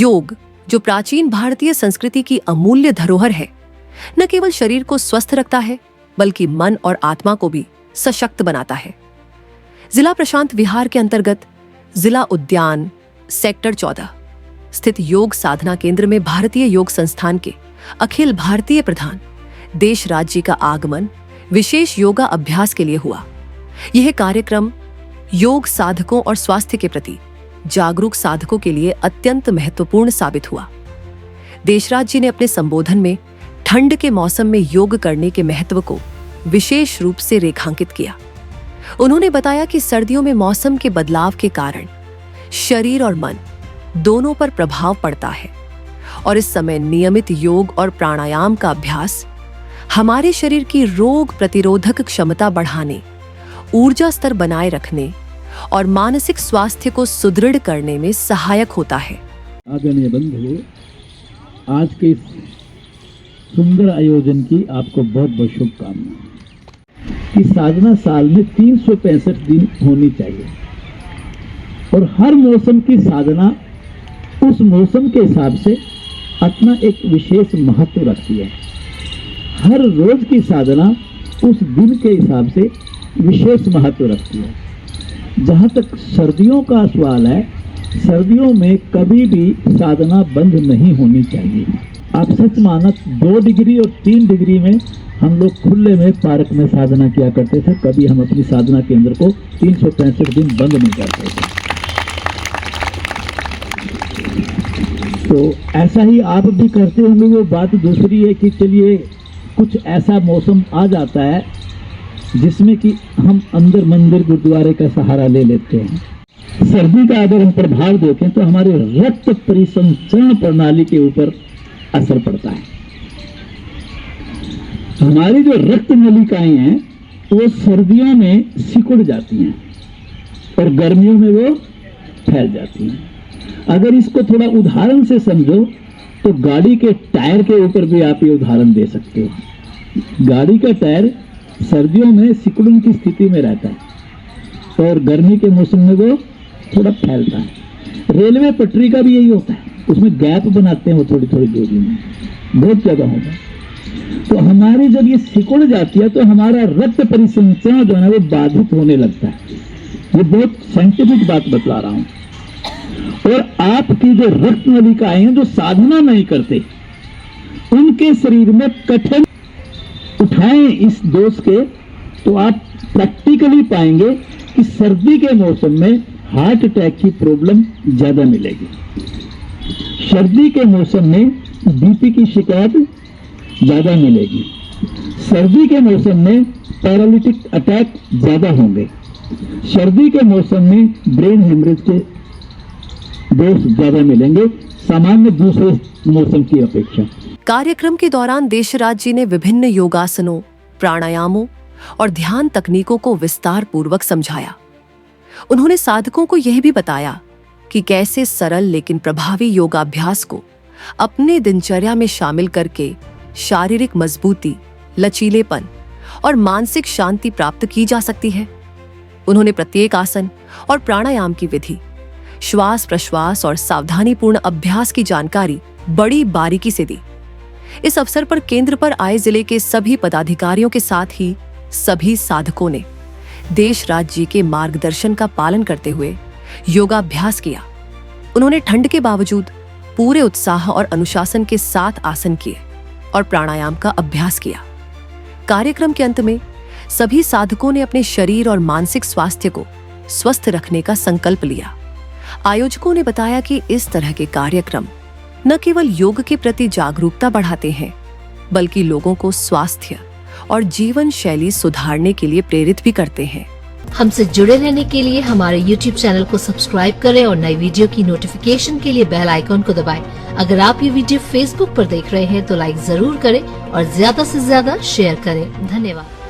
योग, जो प्राचीन भारतीय संस्कृति की अमूल्य धरोहर है, न केवल शरीर को स्वस्थ रखता है बल्कि मन और आत्मा को भी सशक्त बनाता है। जिला प्रशांत विहार के अंतर्गत जिला उद्यान सेक्टर 14 स्थित योग साधना केंद्र में भारतीय योग संस्थान के अखिल भारतीय प्रधान देशराज जी का आगमन विशेष योगा अभ्यास के लिए हुआ। यह कार्यक्रम योग साधकों और स्वास्थ्य के प्रति जागरूक साधकों के लिए अत्यंत महत्वपूर्ण साबित हुआ। देशराज जी ने अपने संबोधन में ठंड के मौसम में योग करने के महत्व को विशेष रूप से रेखांकित किया। उन्होंने बताया कि सर्दियों में मौसम के बदलाव के कारण शरीर और मन दोनों पर प्रभाव पड़ता है और इस समय नियमित योग और प्राणायाम का अभ्यास हमारे शरीर की रोग प्रतिरोधक क्षमता बढ़ाने, ऊर्जा स्तर बनाए रखने और मानसिक स्वास्थ्य को सुदृढ़ करने में सहायक होता है। आदरणीय बंधुओं, आज के इस सुंदर आयोजन की आपको बहुत बहुत शुभकामनाएं। कि साधना साल में 365 दिन होनी चाहिए और हर मौसम की साधना उस मौसम के हिसाब से अपना एक विशेष महत्व रखती है। हर रोज की साधना उस दिन के हिसाब से विशेष महत्व रखती है। जहाँ तक सर्दियों का सवाल है, सर्दियों में कभी भी साधना बंद नहीं होनी चाहिए। आप सच मानत 2 डिग्री और 3 डिग्री में हम लोग खुले में पार्क में साधना किया करते थे। कभी हम अपनी साधना केंद्र को 365 दिन बंद नहीं करते थे। तो ऐसा ही आप भी करते होंगे। वो बात दूसरी है कि चलिए कुछ ऐसा मौसम आ जाता है जिसमें कि हम अंदर मंदिर गुरुद्वारे का सहारा ले लेते हैं। सर्दी का अगर हम प्रभाव देखें तो हमारे रक्त परिसंचरण प्रणाली के ऊपर असर पड़ता है। हमारी जो रक्त नलिकाएं हैं वो सर्दियों में सिकुड़ जाती हैं और गर्मियों में वो फैल जाती हैं। अगर इसको थोड़ा उदाहरण से समझो तो गाड़ी के टायर के ऊपर भी आप ये उदाहरण दे सकते हो। गाड़ी का टायर सर्दियों में सिकुड़न की स्थिति में रहता है और गर्मी के मौसम में वो थोड़ा फैलता है। रेलवे पटरी का भी यही होता है, उसमें गैप बनाते हैं वो थोड़ी थोड़ी दूरी में, बहुत जगह होगा। तो हमारी जब ये सिकुड़ जाती है तो हमारा रक्त परिसंचरण जो है वो बाधित होने लगता है। ये बहुत साइंटिफिक बात बतला रहा हूं। और आपकी जो रक्त नलिकाएं हैं जो साधना नहीं करते, उनके शरीर में कठिन उठाएं इस दोष के, तो आप प्रैक्टिकली पाएंगे कि सर्दी के मौसम में हार्ट अटैक की प्रॉब्लम ज्यादा मिलेगी। सर्दी के मौसम में बीपी की शिकायत ज्यादा मिलेगी। सर्दी के मौसम में पैरालिटिक अटैक ज्यादा होंगे। सर्दी के मौसम में ब्रेन हेमरेज के दोष ज्यादा मिलेंगे सामान्य दूसरे मौसम की अपेक्षा। कार्यक्रम के दौरान देशराज जी ने विभिन्न योगासनों, प्राणायामों और ध्यान तकनीकों को विस्तार पूर्वक समझाया। उन्होंने साधकों को यह भी बताया कि कैसे सरल लेकिन प्रभावी योगाभ्यास को अपने दिनचर्या में शामिल करके शारीरिक मजबूती, लचीलेपन और मानसिक शांति प्राप्त की जा सकती है। उन्होंने प्रत्येक आसन और प्राणायाम की विधि, श्वास प्रश्वास और सावधानीपूर्ण अभ्यास की जानकारी बड़ी बारीकी से दी। इस अवसर पर केंद्र पर आए जिले के सभी पदाधिकारियों के साथ ही सभी साधकों ने देशराज जी के मार्गदर्शन का पालन करते हुए योगाभ्यास किया। उन्होंने ठंड के बावजूद पूरे उत्साह और अनुशासन के साथ आसन किए और प्राणायाम का अभ्यास किया। कार्यक्रम के अंत में सभी साधकों ने अपने शरीर और मानसिक स्वास्थ्य को स्वस्थ रखने का संकल्प लिया। आयोजकों ने बताया कि इस तरह के कार्यक्रम न केवल योग के प्रति जागरूकता बढ़ाते हैं, बल्कि लोगों को स्वास्थ्य और जीवन शैली सुधारने के लिए प्रेरित भी करते हैं। हमसे जुड़े रहने के लिए हमारे YouTube चैनल को सब्सक्राइब करें और नई वीडियो की नोटिफिकेशन के लिए बेल आइकॉन को दबाएं। अगर आप ये वीडियो Facebook पर देख रहे हैं तो लाइक जरूर करें और ज्यादा से ज्यादा शेयर करें। धन्यवाद।